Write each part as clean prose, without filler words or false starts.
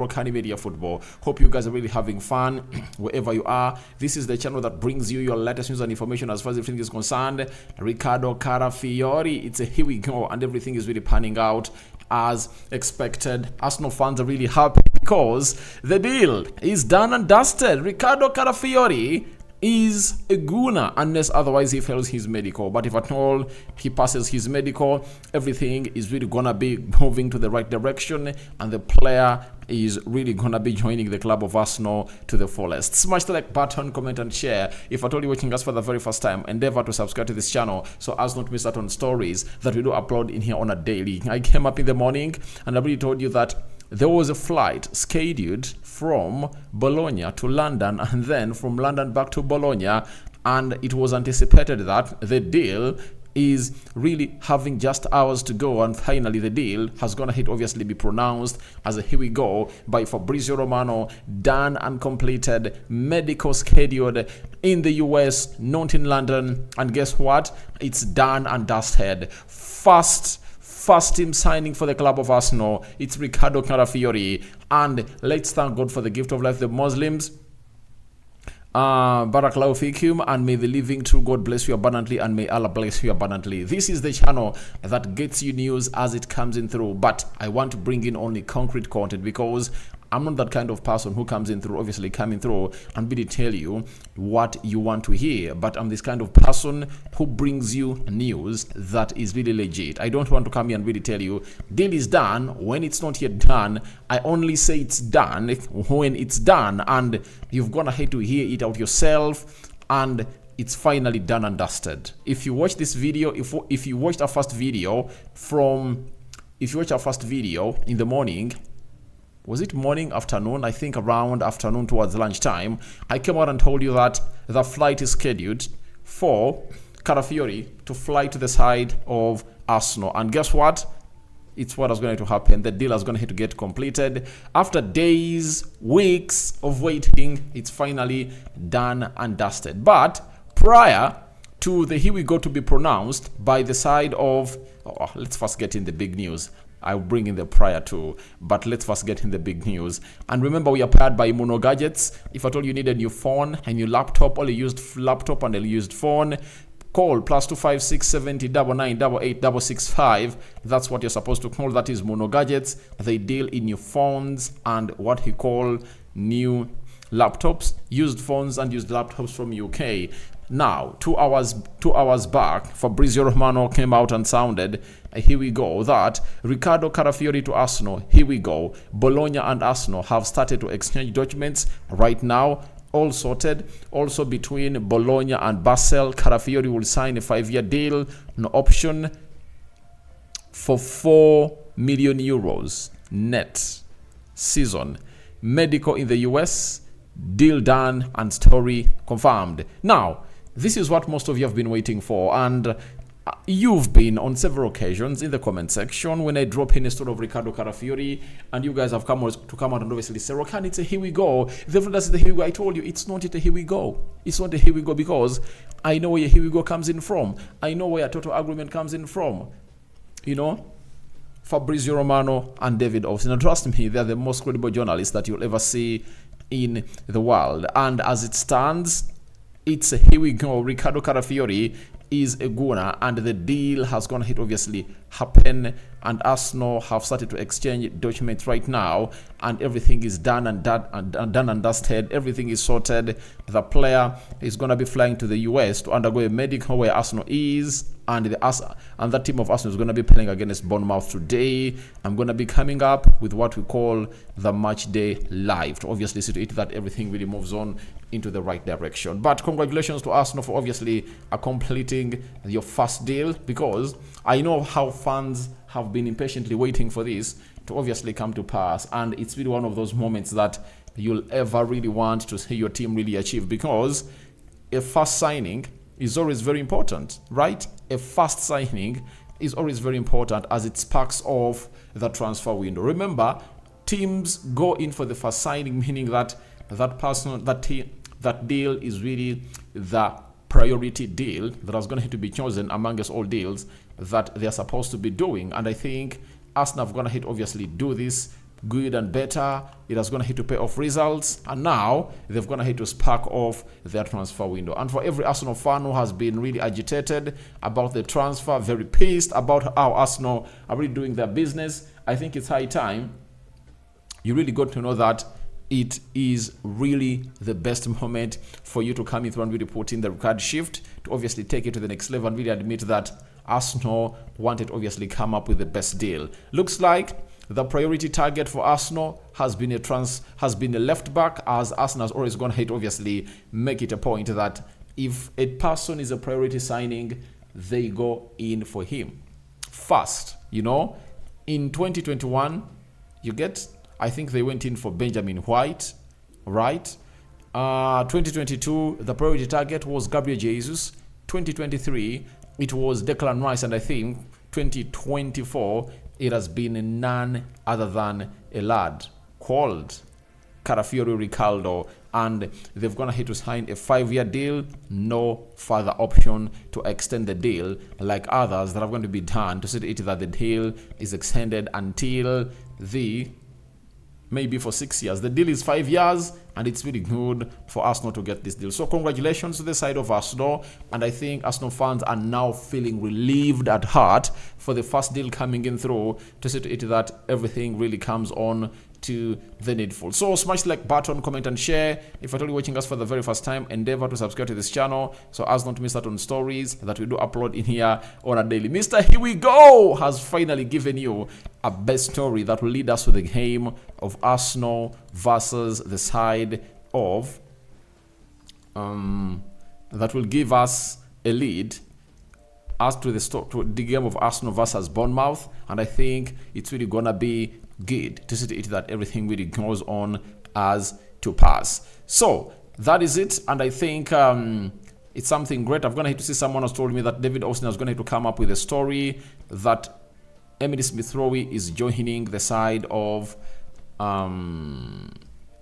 Rokani Media Football. Hope you guys are really having fun wherever you are. This is the channel that brings you your latest news and information as far as everything is concerned. Riccardo, Calafiori, it's a here we go, and everything is really panning out as expected. Arsenal fans are really happy because the deal is done and dusted. Riccardo Calafiori is a gooner unless otherwise he fails his medical, but if at all he passes his medical, everything is really gonna be moving to the right direction and the player is really gonna be joining the club of Arsenal to the fullest. Smash the like button, comment and share. If at all you're watching us for the very first time, endeavor to subscribe to this channel so as not to miss out on stories that we do upload in here on a daily. I came up in the morning and I really told you that there was a flight scheduled from Bologna to London and then from London back to Bologna, and it was anticipated that the deal is really having just hours to go, and finally the deal has gonna obviously be pronounced as a here we go by Fabrizio Romano. Done and completed, medical scheduled in the US, not in London, and guess what, it's done and dusted. First team signing for the club of Arsenal, it's Riccardo Calafiori, and let's thank God for the gift of life, the Muslims. Barakallahu fikum, and may the living true God bless you abundantly, and may Allah bless you abundantly. This is the channel that gets you news as it comes in through, but I want to bring in only concrete content because I'm not that kind of person who comes in through, obviously coming through and really tell you what you want to hear, but I'm this kind of person who brings you news that is really legit. I don't want to come here and really tell you deal is done when it's not yet done. I only say it's done when it's done, and you've gone ahead to hear it out yourself, and it's finally done and dusted. If you watch this video, if you watched our first video in the morning, was it morning, afternoon? I think around afternoon towards lunchtime, I came out and told you that the flight is scheduled for Calafiori to fly to the side of Arsenal. And guess what? It's what is going to happen. The deal is going to get completed. After days, weeks of waiting, it's finally done and dusted. But prior to the here we go to be pronounced by the side of, let's first get in the big news. I'll bring in the prior too, but let's first get in the big news. And remember, we are powered by Mono Gadgets. If at all you need a new phone, a new laptop, or a used laptop and a used phone, call +256 70 9988 665. That's what you're supposed to call. That is Mono Gadgets. They deal in new phones and what he call new laptops, used phones and used laptops from UK. Now, 2 hours back, Fabrizio Romano came out and sounded, here we go, that Riccardo Calafiori to Arsenal, here we go. Bologna and Arsenal have started to exchange documents right now, all sorted. Also between Bologna and Basel, Calafiori will sign a 5-year deal, an option for €4 million net season. Medical in the US, deal done and story confirmed. Now, this is what most of you have been waiting for, and you've been on several occasions in the comment section when I drop in a story of Riccardo Calafiori, and you guys have come out and obviously say, Rokani, it's a here we go. That's the here we go. I told you, it's not a here we go. It's not a here we go because I know where here we go comes in from. I know where a total agreement comes in from. You know, Fabrizio Romano and David Austin. And trust me, they're the most credible journalists that you'll ever see in the world. And as it stands, it's a here we go. Riccardo Calafiori is a gooner, and the deal has gone ahead obviously happen, and Arsenal have started to exchange documents right now, and everything is done and dusted. Everything is sorted. The player is going to be flying to the US to undergo a medical where Arsenal is, and that team of Arsenal is going to be playing against Bournemouth today. I'm going to be coming up with what we call the match day live to obviously see to it that everything really moves on into the right direction. But congratulations to Arsenal for obviously completing your first deal, because I know how fans have been impatiently waiting for this to obviously come to pass, and it's really one of those moments that you'll ever really want to see your team really achieve, because a first signing is always very important, right? A first signing is always very important as it sparks off the transfer window. Remember, teams go in for the first signing, meaning that that deal is really the priority deal that is going to be chosen amongst all deals that they're supposed to be doing. And I think Arsenal have gone ahead obviously do this good and better. It has gone ahead to pay off results, and now they've gone ahead to spark off their transfer window. And for every Arsenal fan who has been really agitated about the transfer, very pissed about how Arsenal are really doing their business, I think it's high time you really got to know that it is really the best moment for you to come in through and really put in the Riccardo shift to obviously take it to the next level and really admit that Arsenal wanted to obviously come up with the best deal. Looks like the priority target for Arsenal has been a left back, as Arsenal has always gone ahead to obviously make it a point that if a person is a priority signing, they go in for him first. You know, in 2021, I think they went in for Benjamin White, right? 2022, the priority target was Gabriel Jesus. 2023, it was Declan Rice, and I think 2024, it has been none other than a lad called Calafiori Riccardo, and they've gone ahead to sign a 5-year deal, no further option to extend the deal like others that are going to be done to see it that the deal is extended until maybe for 6 years. The deal is 5 years, and it's really good for Arsenal to get this deal. So congratulations to the side of Arsenal, and I think Arsenal fans are now feeling relieved at heart for the first deal coming in through to see to it that everything really comes on to the needful. So smash the like button, comment and share. If you're only watching us for the very first time, endeavor to subscribe to this channel so as not to miss out on stories that we do upload in here on a daily. Mr. Here We Go has finally given you a best story that will lead us to the game of Arsenal versus the side of that will give us a lead as to the game of Arsenal versus Bournemouth, and I think it's really gonna be good to see to it that everything really goes on as to pass. So that is it, and I think it's something great. I've gonna hate to see someone has told me that David Austin is gonna have to come up with a story that Emily Smith Rowe is joining the side of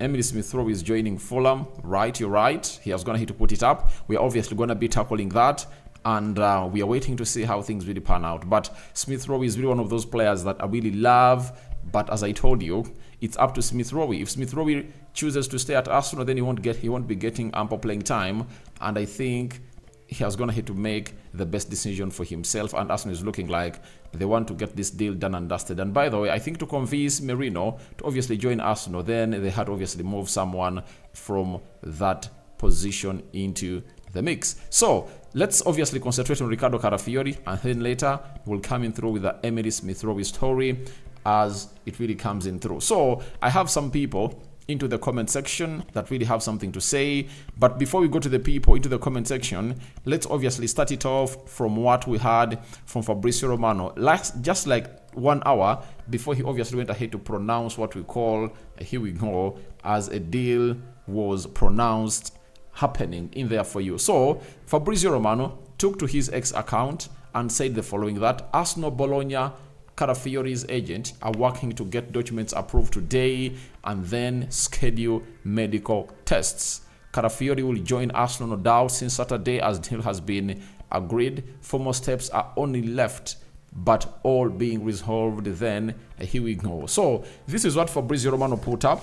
Emily Smith Rowe is joining Fulham. Right, you're right. He has gonna have to put it up. We're obviously gonna be tackling that, and we are waiting to see how things really pan out. But Smith Rowe is really one of those players that I really love. But as I told you, it's up to Smith Rowe. If Smith Rowe chooses to stay at Arsenal, then he won't be getting ample playing time. And I think he has gonna have to make the best decision for himself. And Arsenal is looking like they want to get this deal done and dusted. And by the way, I think to convince Merino to obviously join Arsenal, then they had to obviously move someone from that position into the mix. So let's obviously concentrate on Riccardo Calafiori, and then later we'll come in through with the Emily Smith Rowe story as it really comes in through. So I have some people into the comment section that really have something to say, but before we go to the people into the comment section, let's obviously start it off from what we had from Fabrizio Romano just like 1 hour before he obviously went ahead to pronounce what we call here we go, as a deal was pronounced happening in there for you. So Fabrizio Romano took to his X account and said the following: that Arsenal Bologna Calafiori's agent are working to get documents approved today and then schedule medical tests. Calafiori will join Arsenal no doubt since Saturday, as deal has been agreed. Formal steps are only left, but all being resolved then. Here we go. So this is what Fabrizio Romano put up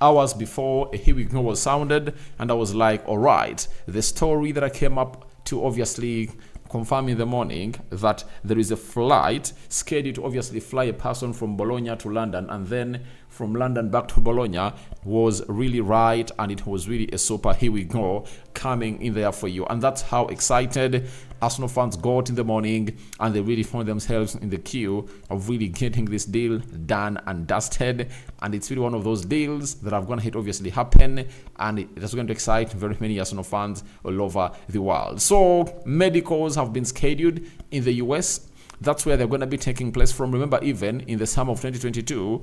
hours before here we go was sounded, and I was like, all right, the story that I came up to obviously confirm in the morning that there is a flight scheduled to obviously fly a person from Bologna to London and then from London back to Bologna was really right, and it was really a super here we go coming in there for you. And that's how excited Arsenal fans got in the morning, and they really found themselves in the queue of really getting this deal done and dusted. And it's really one of those deals that are going to obviously happen, and it is going to excite very many Arsenal fans all over the world. So medicals have been scheduled in the US. That's where they're going to be taking place from. Remember, even in the summer of 2022,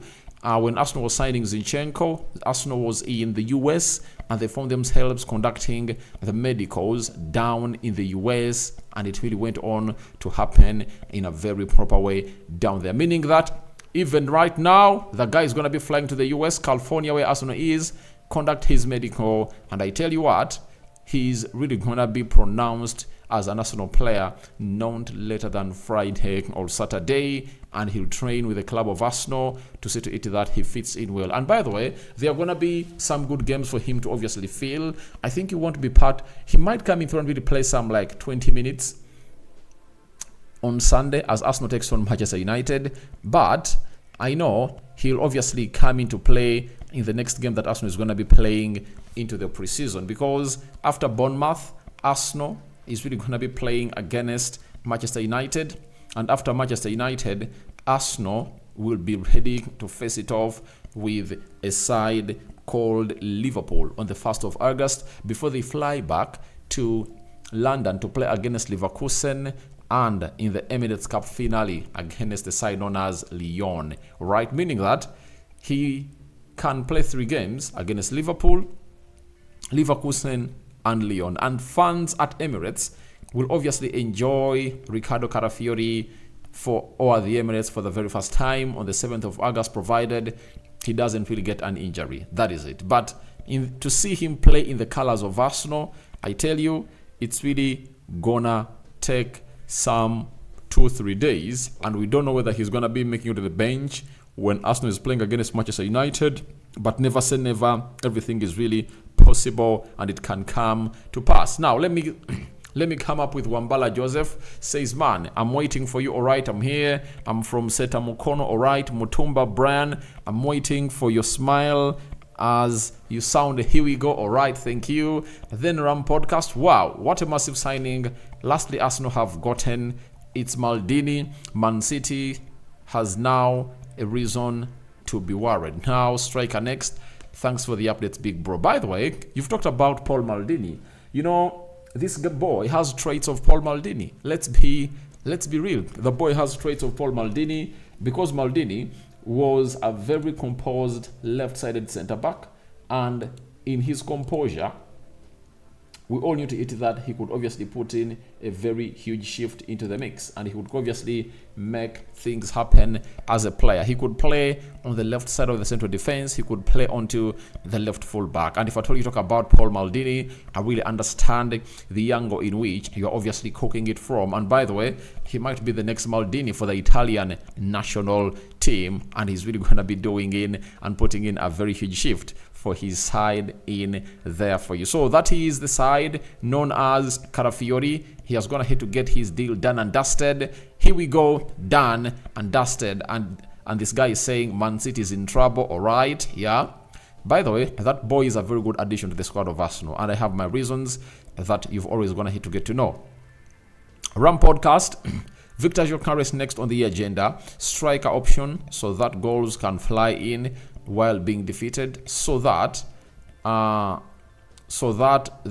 when Arsenal was signing Zinchenko, Arsenal was in the US, and they found themselves conducting the medicals down in the US, and it really went on to happen in a very proper way down there. Meaning that even right now, the guy is going to be flying to the US, California, where Arsenal is, conduct his medical, and I tell you what, he's really going to be pronounced as an Arsenal player not later than Friday or Saturday, and he'll train with the club of Arsenal to see to it that he fits in well. And by the way, there are going to be some good games for him to obviously fill. I think he won't be he might come in through and really play some like 20 minutes on Sunday as Arsenal takes on Manchester United, but I know he'll obviously come into play in the next game that Arsenal is going to be playing into the preseason, because after Bournemouth, Arsenal is really going to be playing against Manchester United, and after Manchester United, Arsenal will be ready to face it off with a side called Liverpool on the 1st of August before they fly back to London to play against Leverkusen and in the Emirates Cup finale against the side known as Lyon, right? Meaning that he can play 3 games against Liverpool, Leverkusen, and Lyon. And fans at Emirates will obviously enjoy Riccardo Calafiori over the Emirates for the very first time on the 7th of August, provided he doesn't really get an injury. That is it. But to see him play in the colors of Arsenal, I tell you, it's really gonna take some 2-3 days, and we don't know whether he's gonna be making it to the bench when Arsenal is playing against Manchester United. But never say never. Everything is really possible, and it can come to pass. Now let me come up with Wambala Joseph. Says, man, I'm waiting for you. All right, I'm here. I'm from Seta Mukono. All right, Mutumba Brian, I'm waiting for your smile as you sound. Here we go. All right, thank you. Then Ram Podcast. Wow, what a massive signing. Lastly, Arsenal have gotten its Maldini. Man City has now a reason to be worried. Now, striker next. Thanks for the updates, big bro. By the way, you've talked about Paul Maldini. You know, this boy has traits of Paul Maldini. Let's be real. The boy has traits of Paul Maldini, because Maldini was a very composed left-sided centre-back, and in his composure, we all knew to it that he could obviously put in a very huge shift into the mix, and he would obviously make things happen as a player. He could play on the left side of the central defense. He could play onto the left full back. And if I told you to talk about Paul Maldini, I really understand the angle in which you're obviously cooking it from. And by the way, he might be the next Maldini for the Italian national team, and he's really going to be doing in and putting in a very huge shift for his side in there for you. So that is the side known as Calafiori. He has gone ahead to get his deal done and dusted. Here we go, done and dusted. And this guy is saying Man City is in trouble. All right, yeah. By the way, that boy is a very good addition to the squad of Arsenal, and I have my reasons that you've always gone ahead to get to know. Ram Podcast. Victor Jokares next on the agenda. Striker option, so that goals can fly in while being defeated, so that the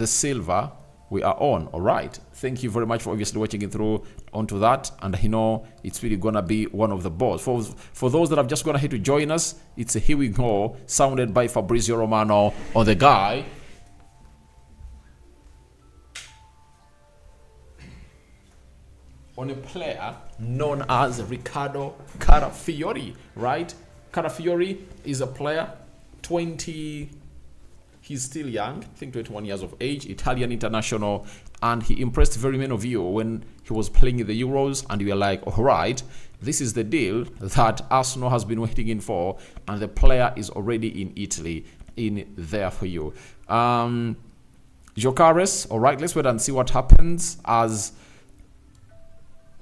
silver we are on. All right, thank you very much for obviously watching it through onto that, and I know it's really gonna be one of the balls. For those that have just gone ahead to join us, it's a Here We Go, sounded by Fabrizio Romano, or the guy on a player known as Riccardo Calafiori, right? Calafiori is a player, he's still young, I think 21 years of age, Italian international, and he impressed very many of you when he was playing in the Euros, and you were like, all right, this is the deal that Arsenal has been waiting in for, and the player is already in Italy, in there for you. Jokares, all right, let's wait and see what happens as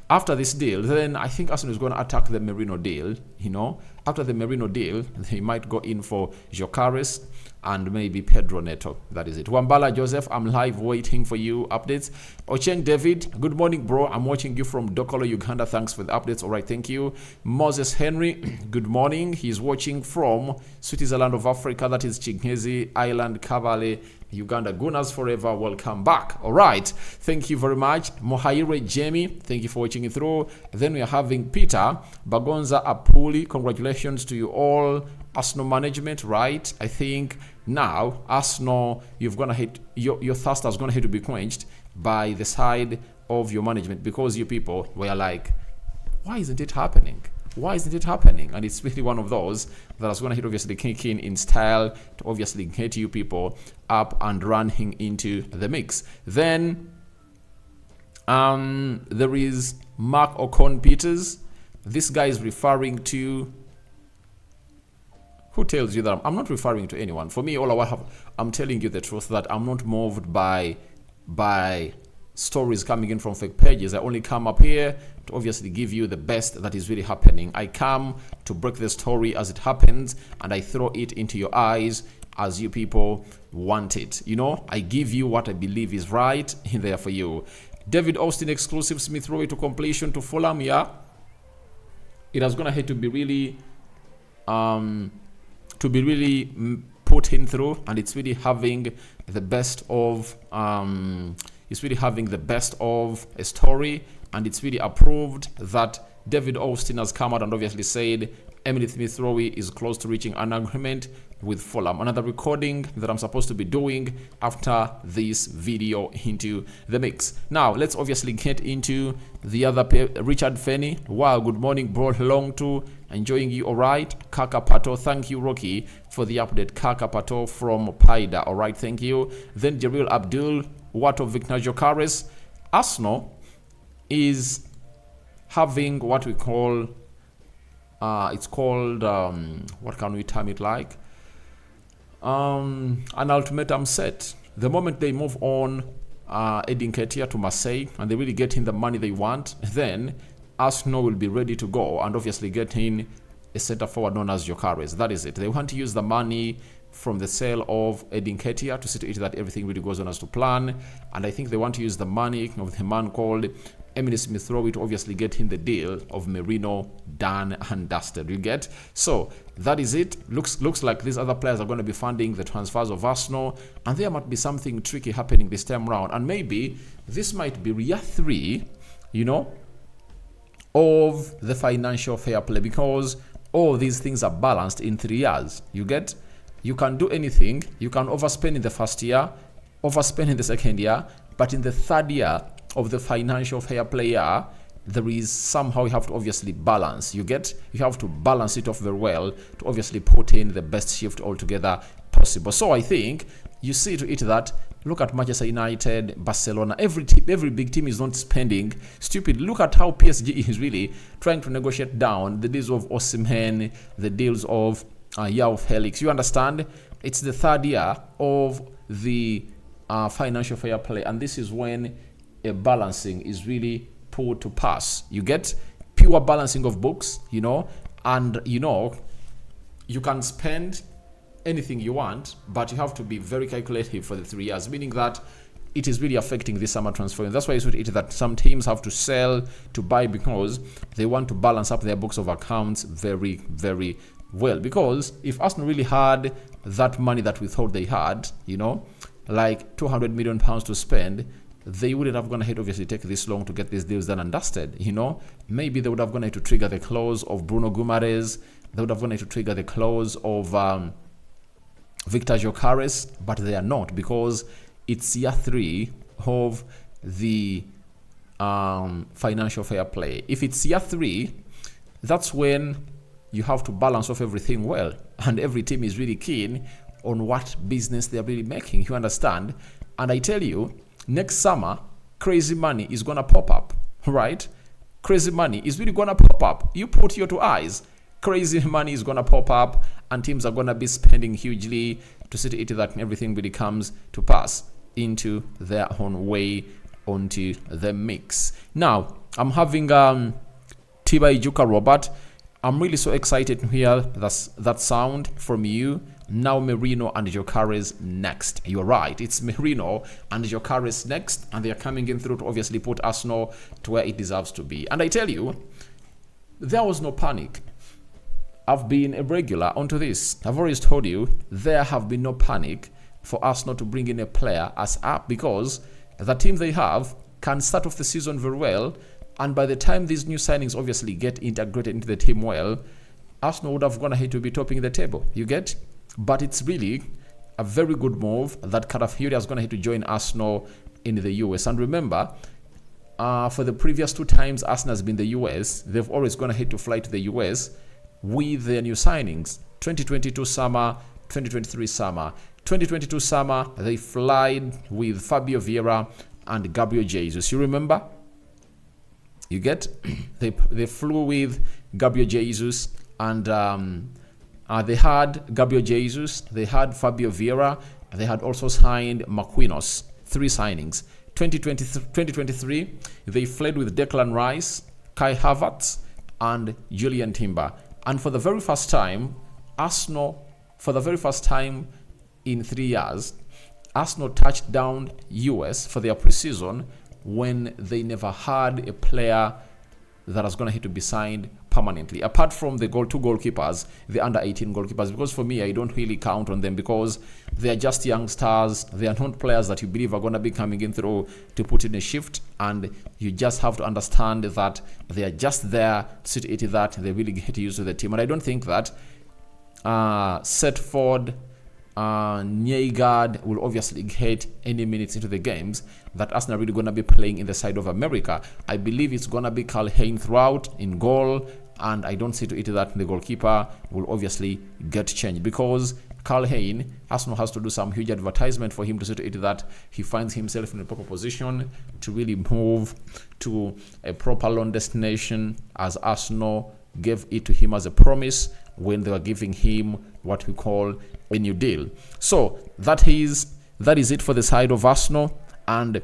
after this deal. Then I think Arsenal is going to attack the Merino deal, you know. After the Merino deal, they might go in for Jokares and maybe Pedro Neto. That is it. Wambala Joseph, I'm live waiting for you updates. Ocheng David, good morning, bro. I'm watching you from Dokolo, Uganda. Thanks for the updates. All right, thank you. Moses Henry, good morning. He's watching from Switzerland of Africa. That is Chingezi Island, Kavale, Uganda. Gunners forever. Welcome back. All right, thank you very much. Mohaire Jamie, thank you for watching it through. Then we are having Peter Bagonza Apuli. Congratulations to you all. Arsenal management, right? I think now Arsenal, you've gonna hit your thirst has gonna hit to be quenched by the side of your management, because you people were like, why isn't it happening? Why isn't it happening? And it's really one of those that is gonna hit obviously kick in style to obviously get you people up and running into the mix. Then there is Mark Ocon Peters. This guy is referring to... Who tells you that? I'm not referring to anyone. For me, I'm telling you the truth that I'm not moved by stories coming in from fake pages. I only come up here to obviously give you the best that is really happening. I come to break the story as it happens, and I throw it into your eyes as you people want it. You know, I give you what I believe is right in there for you. David Austin exclusive, Smith Rowe to completion to Fulham. Yeah, it has gonna have to be really put in through, and it's really having the best of a story, and it's really approved that David Austin has come out and obviously said Emily Smith Rowe is close to reaching an agreement with Fulham. Another recording that I'm supposed to be doing after this video into the mix. Now let's obviously get into the other Richard Fenny. Wow, good morning bro, long to enjoying you. All right, Kaka Pato, thank you Rocky for the update. Kaka Pato from Paida, all right, thank you. Then Jaril Abdul, what of Victor Jokares? Arsenal is having what we call it's called what can we term it like, an ultimatum set. The moment they move on Edin Ketia to Marseille and they really get in the money they want, then Arsenal will be ready to go and obviously get in a center forward known as Jokares. That is it. They want to use the money from the sale of Edin Ketia to see to it that everything really goes on as to plan, and I think they want to use the money of the man called Emily Smith Rowe to obviously get in the deal of Merino done and dusted. You get? So that is it. Looks like these other players are going to be funding the transfers of Arsenal, and there might be something tricky happening this time round, and maybe this might be year 3, you know, of the financial fair play, because all these things are balanced in 3 years. You get? You can do anything. You can overspend in the first year, overspend in the second year, but in the third year of the financial fair play year, there is somehow you have to obviously balance. You get? You have to balance it off very well to obviously put in the best shift altogether possible. So I think you see to it that, look at Manchester United, Barcelona, every big team is not spending stupid. Look at how PSG is really trying to negotiate down the deals of Osimhen, the deals of Yao Felix. You understand? It's the third year of the financial fair play, and this is when a balancing is really put to pass. You get? Pure balancing of books, you know, and you know, you can spend anything you want, but you have to be very calculative for the 3 years, meaning that it is really affecting the summer transfer. And that's why it's that some teams have to sell to buy, because they want to balance up their books of accounts very, very well. Because if Arsenal really had that money that we thought they had, you know, like £200 million to spend, they wouldn't have gone ahead obviously take this long to get these deals done and dusted. You know, maybe they would have gone ahead to trigger the clause of Bruno Guimaraes, they would have gone ahead to trigger the clause of Victor Jokares, but they are not, because it's year 3 of the financial fair play. If it's year 3, that's when you have to balance off everything well, and every team is really keen on what business they're really making. You understand? And I tell you, next summer, crazy money is gonna pop up, right? Crazy money is really gonna pop up. You put your 2 eyes. Crazy money is gonna pop up, and teams are gonna be spending hugely to see to it that everything really comes to pass into their own way onto the mix. Now, I'm having Tiba Ijuka Robert. I'm really so excited to hear that sound from you. Now Merino and Jokares next. You're right, it's Merino and Jokares next, and they are coming in through to obviously put Arsenal to where it deserves to be. And I tell you, there was no panic. I've been a regular onto this. I've always told you there have been no panic for Arsenal to bring in a player as up, because the team they have can start off the season very well, and by the time these new signings obviously get integrated into the team well, Arsenal would have gone ahead to be topping the table. You get? But it's really a very good move that Calafiori has gone ahead to join Arsenal in the US. And remember, for the previous 2 times Arsenal has been in the US, they've always gone ahead to fly to the US with their new signings. 2022 summer, 2023 summer. 2022 summer, they flied with Fabio Vieira and Gabriel Jesus. You remember? You get? They flew with Gabriel Jesus, and they had Gabriel Jesus, they had Fabio Vieira, they had also signed Marquinhos. 3 signings. 2023, they fled with Declan Rice, Kai Havertz, and Julian Timber. And for the very first time, Arsenal, for the very first time in 3 years, Arsenal touched down US for their preseason when they never had a player that was going to hit to be signed permanently, apart from the 2 goalkeepers, the under 18 goalkeepers, because for me I don't really count on them because they are just young stars. They are not players that you believe are going to be coming in through to put in a shift, and you just have to understand that they are just there to see to it that they really get used to the team. And I don't think that Setford, Nyegard will obviously get any minutes into the games that Arsenal are really going to be playing in the side of America. I believe it's going to be Carl Hayne throughout in goal, and I don't see to it that the goalkeeper will obviously get changed because Carl Hayne, Arsenal has to do some huge advertisement for him to see to it that he finds himself in a proper position to really move to a proper loan destination, as Arsenal gave it to him as a promise when they were giving him what we call a new deal. So that is it for the side of Arsenal, and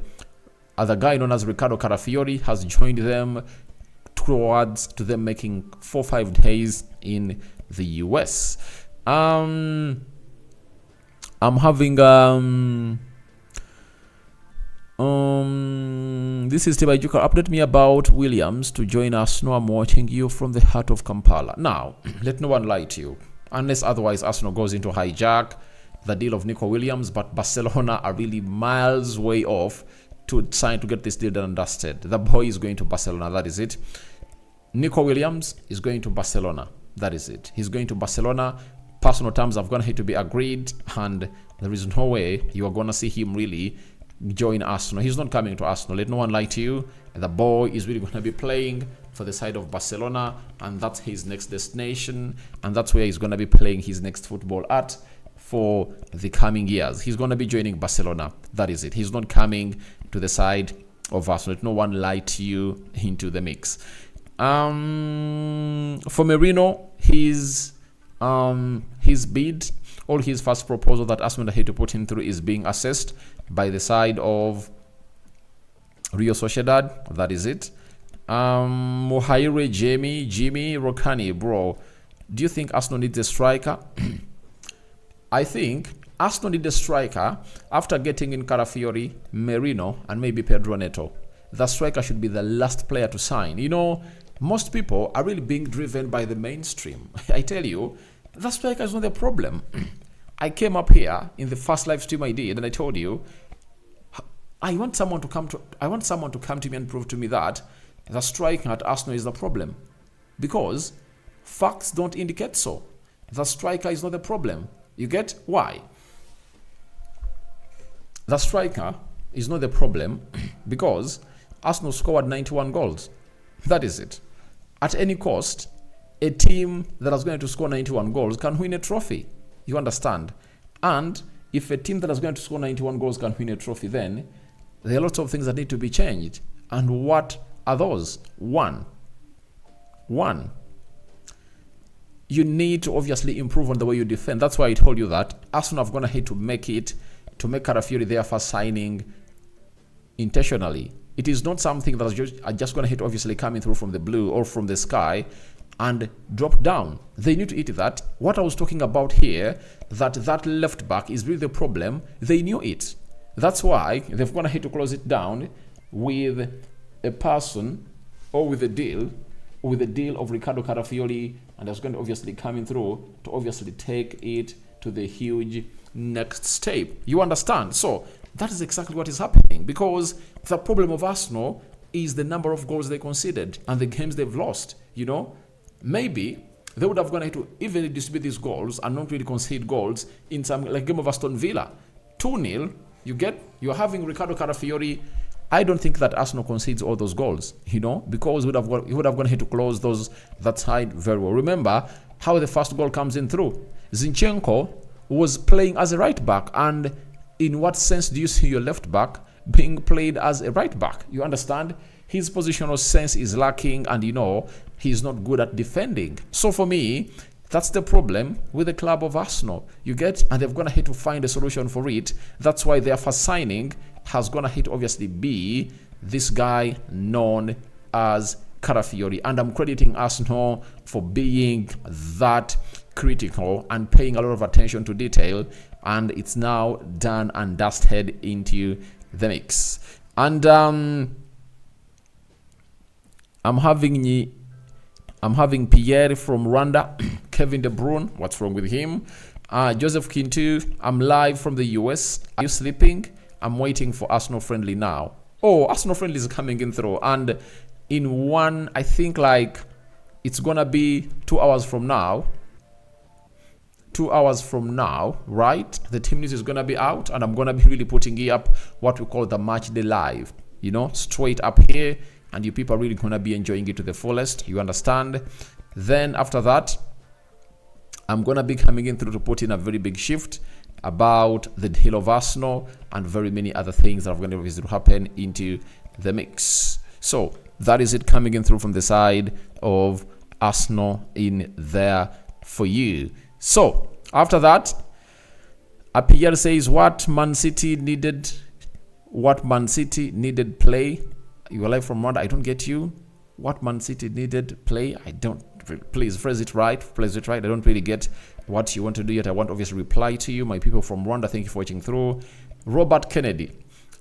other guy known as Riccardo Calafiori has joined them towards to them making 4-5 days in the US. I'm having this is Tibajuka. Update me about Williams to join Arsenal. I'm watching you from the heart of Kampala. Now, let no one lie to you. Unless otherwise Arsenal goes into hijack the deal of Nico Williams, but Barcelona are really miles way off to sign to get this deal done and dusted. The boy is going to Barcelona, that is it. Nico Williams is going to Barcelona, that is it. He's going to Barcelona. Personal terms have gonna have to be agreed, and there is no way you are gonna see him really join Arsenal. He's not coming to Arsenal. Let no one lie to you. The boy is really gonna be playing for the side of Barcelona, and that's his next destination, and that's where he's gonna be playing his next football at for the coming years. He's gonna be joining Barcelona. That is it. He's not coming to the side of Arsenal. Let no one lie to you into the mix. For Merino, his bid, or his first proposal that Arsenal had to put him through, is being assessed by the side of Real Sociedad. That is it. Mohaire Jimmy Rokani, bro, do you think Arsenal needs a striker? I think Arsenal needs a striker after getting in Calafiori, Merino, and maybe Pedro Neto. The striker should be the last player to sign. You know, most people are really being driven by the mainstream. I tell you, the striker is not the problem. I came up here in the first live stream I did, and I told you, I want someone to come to me and prove to me that the striker at Arsenal is the problem, because facts don't indicate so. The striker is not the problem. You get why? The striker is not the problem because Arsenal scored 91 goals. That is it. At any cost, a team that is going to score 91 goals can win a trophy. You understand? And if a team that is going to score 91 goals can win a trophy, then there are lots of things that need to be changed. And what are those? One, you need to obviously improve on the way you defend. That's why I told you that Arsenal have gone ahead to make Calafiori their first signing intentionally. It is not something that are just going to hit obviously coming through from the blue or from the sky and drop down. They need to eat that. What I was talking about here, that left back is really the problem. They knew it. That's why they've gone ahead to close it down with a person or with a deal of Riccardo Calafiori, and that's going to obviously coming through to obviously take it to the huge next step. You understand? So that is exactly what is happening, because the problem of Arsenal is the number of goals they conceded and the games they've lost. You know, maybe they would have gone ahead to evenly distribute these goals and not really concede goals in some like game of Aston Villa. 2-0, you're having Riccardo Calafiori. I don't think that Arsenal concedes all those goals, you know, because he would have gone ahead to close that side very well. Remember how the first goal comes in through. Zinchenko was playing as a right back, and in what sense do you see your left back being played as a right back? You understand? his positional sense is lacking, and he's not good at defending. So for me, that's the problem with the club of Arsenal. You get, and they're gonna have to find a solution for it. That's why their first signing has gonna hit obviously be this guy known as Calafiori, and I'm crediting Arsenal for being that critical and paying a lot of attention to detail, and it's now done and dusted into the mix. And I'm having Pierre from Rwanda, Kevin De Bruyne, what's wrong with him? Joseph Kintu, I'm live from the US. Are you sleeping? I'm waiting for Arsenal Friendly now. Oh, Arsenal Friendly is coming in through, and in one, I think like it's gonna be 2 hours from now. 2 hours from now, right? The team news is gonna be out, and I'm gonna be really putting up what we call the match day live, straight up here, and you people are really gonna be enjoying it to the fullest. You understand? Then after that, I'm gonna be coming in through to put in a very big shift about the deal of Arsenal and very many other things that are going to happen into the mix. So that is it coming in through from the side of Arsenal in there for you. So after that, Pierre says what Man City needed play. You are live from Rwanda. I don't get you. What Man City needed play. I don't. Please phrase it right. I don't really get what you want to do yet. I want obviously reply to you, my people from Rwanda. Thank you for watching through. Robert Kennedy,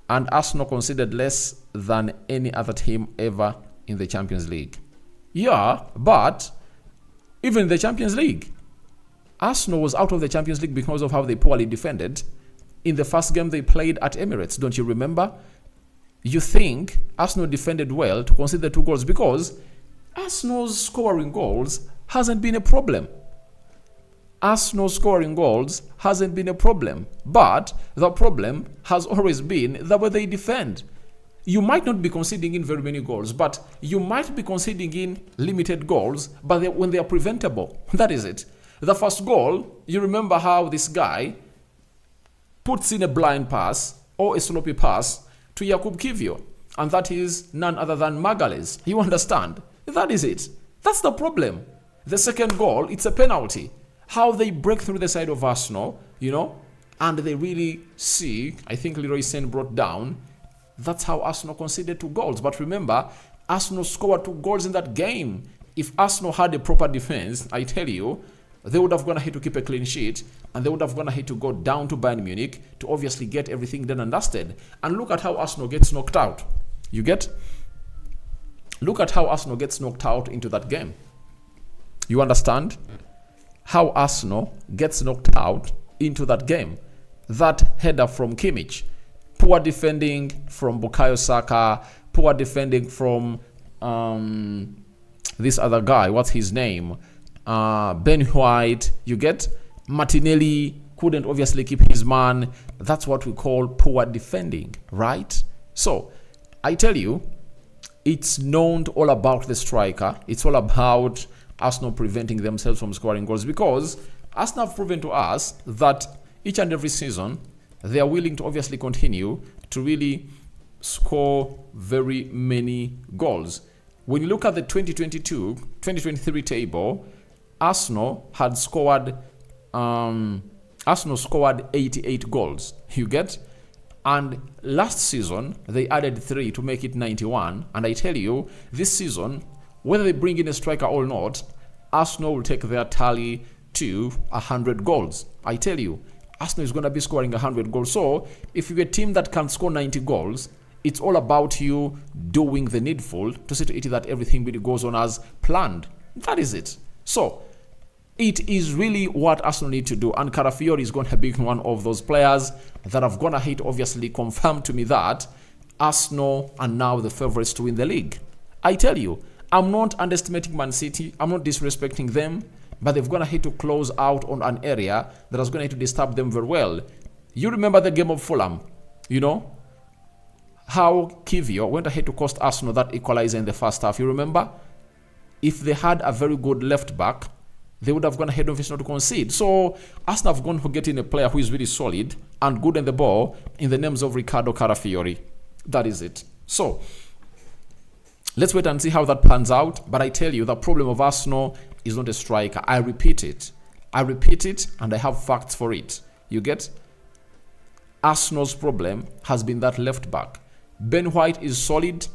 and Arsenal considered less than any other team ever in the Champions League. Yeah, but even in the Champions League, Arsenal was out of the Champions League because of how they poorly defended in the first game they played at Emirates. Don't you remember? You think Arsenal defended well to concede 2 goals because Arsenal's scoring goals hasn't been a problem. Arsenal scoring goals hasn't been a problem, but the problem has always been the way they defend. You might not be conceding in very many goals, but you might be conceding in limited goals, but when they are preventable. That is it. The first goal, you remember how this guy puts in a blind pass or a sloppy pass to Jakub Kiwior, and that is none other than Magalhaes. You understand? That is it. That's the problem. The second goal, it's a penalty. How they break through the side of Arsenal, and they really see, I think Leroy Sane brought down, that's how Arsenal conceded 2 goals. But remember, Arsenal scored 2 goals in that game. If Arsenal had a proper defense, I tell you, they would have gone ahead to keep a clean sheet, and they would have gone ahead to go down to Bayern Munich to obviously get everything done and dusted. And look at how Arsenal gets knocked out. You get? Look at how Arsenal gets knocked out into that game. You understand? How Arsenal gets knocked out into that game. That header from Kimmich. Poor defending from Bukayo Saka. Poor defending from this other guy. What's his name? Ben White. You get? Martinelli couldn't obviously keep his man. That's what we call poor defending, right? So, I tell you, it's known all about the striker. It's all about Arsenal preventing themselves from scoring goals, because Arsenal have proven to us that each and every season they are willing to obviously continue to really score very many goals. When you look at the 2022-2023 table, Arsenal scored 88 goals. You get? And last season, they added 3 to make it 91. And I tell you, this season, whether they bring in a striker or not, Arsenal will take their tally to 100 goals. I tell you, Arsenal is going to be scoring 100 goals. So, if you're a team that can score 90 goals, it's all about you doing the needful to see to it that everything really goes on as planned. That is it. So, it is really what Arsenal need to do, and Calafiori is going to be one of those players that have gone ahead obviously confirmed to me that Arsenal are now the favourites to win the league. I tell you, I'm not underestimating Man City, I'm not disrespecting them, but they've gone ahead to close out on an area that is going to disturb them very well. You remember the game of Fulham, how Kiwior went ahead to cost Arsenal that equalizer in the first half. You remember? If they had a very good left back, they would have gone ahead of not to concede. So Arsenal have gone for getting a player who is really solid and good on the ball in the names of Riccardo Calafiori. That is it. So Let's wait and see how that pans out. But I tell you, the problem of Arsenal is not a striker. I repeat it, and I have facts for it. You get? Arsenal's problem has been that left back. Ben White is solid,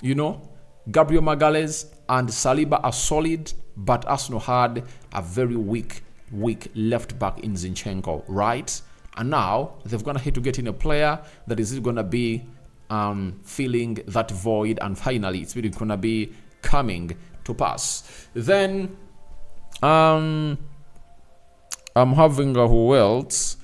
you know. Gabriel Magalhaes and Saliba are solid, but Arsenal had a very weak left back in Zinchenko, right? And now they've gonna have to get in a player that is gonna be filling that void, and finally it's really gonna be coming to pass. Then I'm having who else?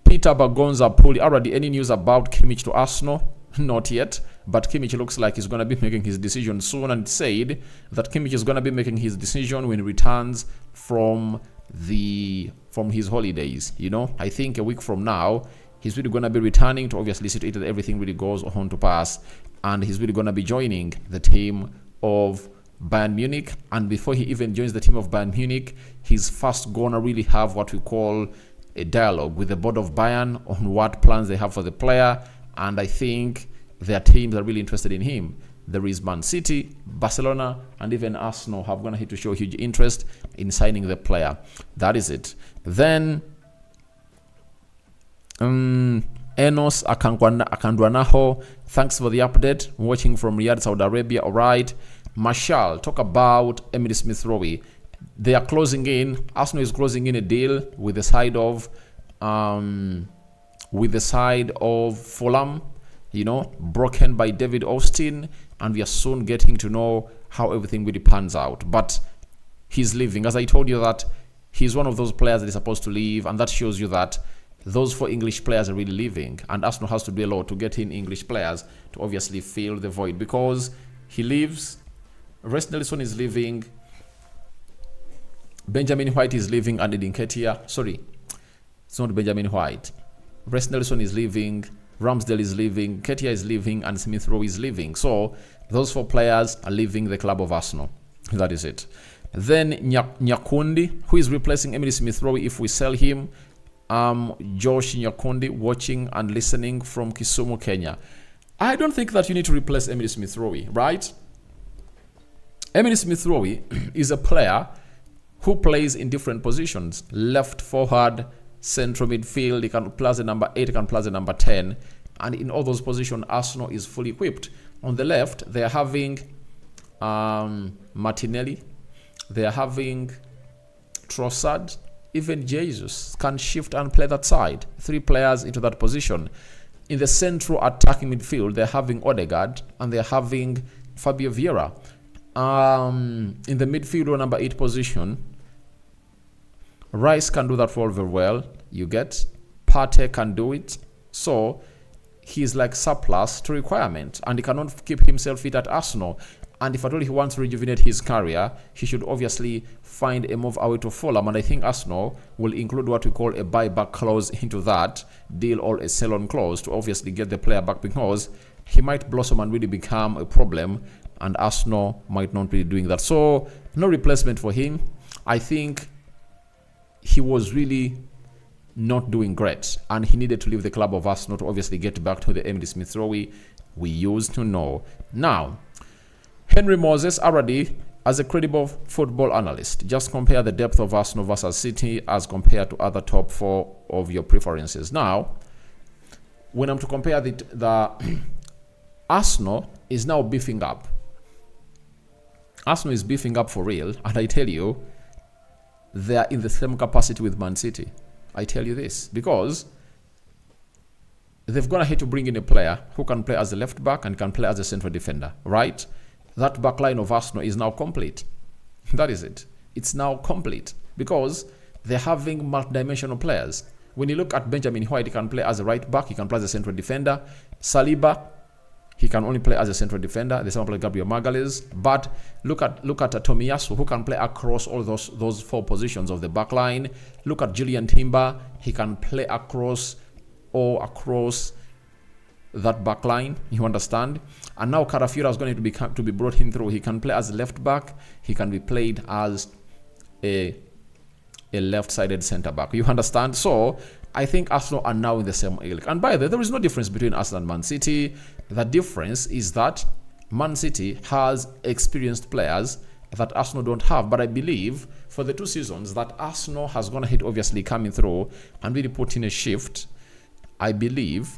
Peter Bagonza Puli. Already any news about Kimmich to Arsenal? Not yet, but Kimmich looks like he's going to be making his decision soon, and said that Kimmich is going to be making his decision when he returns from his holidays. You know, I think a week from now he's really going to be returning to obviously see that everything really goes on to pass, and he's really going to be joining the team of Bayern Munich. And before he even joins the team of Bayern Munich, he's first gonna really have what we call a dialogue with the board of Bayern on what plans they have for the player. And I think their teams are really interested in him. There is Man City, Barcelona, and even Arsenal have gonna have to show huge interest in signing the player. That is it. Then Enos Akandwanaho, thanks for the update. Watching from Riyadh, Saudi Arabia. All right. Marshall, talk about Emily Smith Rowe. They are closing in. Arsenal is closing in a deal with the side of Fulham, you know, broken by David Austin, and we are soon getting to know how everything really pans out. But he's leaving. As I told you, that he's one of those players that is supposed to leave, and that shows you that those 4 English players are really leaving, and Arsenal has to do a lot to get in English players to obviously fill the void, because he leaves. Reece Nelson is leaving, Benjamin White is leaving, and Nketiah, sorry, it's not Benjamin White. Reece Nelson is leaving, Ramsdale is leaving, Nketiah is leaving, and Smith Rowe is leaving. So those 4 players are leaving the club of Arsenal. That is it. Then Nyakundi, who is replacing Emily Smith Rowe if we sell him. Josh Nyakundi, watching and listening from Kisumu, Kenya. I don't think that you need to replace Emily Smith Rowe, right? Emily Smith Rowe is a player who plays in different positions. Left forward, central midfield, he can play as a number 8, he can play as a number 10. And in all those positions, Arsenal is fully equipped. On the left, they are having Martinelli, they are having Trossard, even Jesus can shift and play that side. 3 players into that position. In the central attacking midfield, they're having Odegaard and they're having Fabio Vieira. In the midfield or number 8 position, Rice can do that role very well. You get Partey can do it. So he's like surplus to requirement, and he cannot keep himself fit at Arsenal. And if at all he wants to rejuvenate his career, he should obviously find a move away to Fulham. And I think Arsenal will include what we call a buyback clause into that deal, or a sell-on clause, to obviously get the player back, because he might blossom and really become a problem, and Arsenal might not be doing that. So no replacement for him. I think he was really not doing great, and he needed to leave the club of Arsenal to obviously get back to the Emily Smith Rowe we used to know. Now, Henry Moses already, as a credible football analyst, just compare the depth of Arsenal versus City as compared to other top 4 of your preferences. Now, when I'm to compare the Arsenal is now beefing up. Arsenal is beefing up for real, and I tell you, they are in the same capacity with Man City. I tell you this because they've gonna have to bring in a player who can play as a left back and can play as a central defender, right? That back line of Arsenal is now complete. That is it. It's now complete because they're having multi-dimensional players. When you look at Benjamin White, he can play as a right back, he can play as a central defender. Saliba, he can only play as a central defender. The same play Gabriel Magalhaes. But look at Tomiyasu, who can play across all those 4 positions of the back line. Look at Julian Timber, he can play across that back line, you understand? And now Calafiori is going to be brought in through. He can play as a left back, he can be played as a left-sided centre back, you understand? So I think Arsenal are now in the same ilk. And by the way, there is no difference between Arsenal and Man City. The difference is that Man City has experienced players that Arsenal don't have. But I believe for the 2 seasons that Arsenal has gone ahead, obviously coming through and really put in a shift, I believe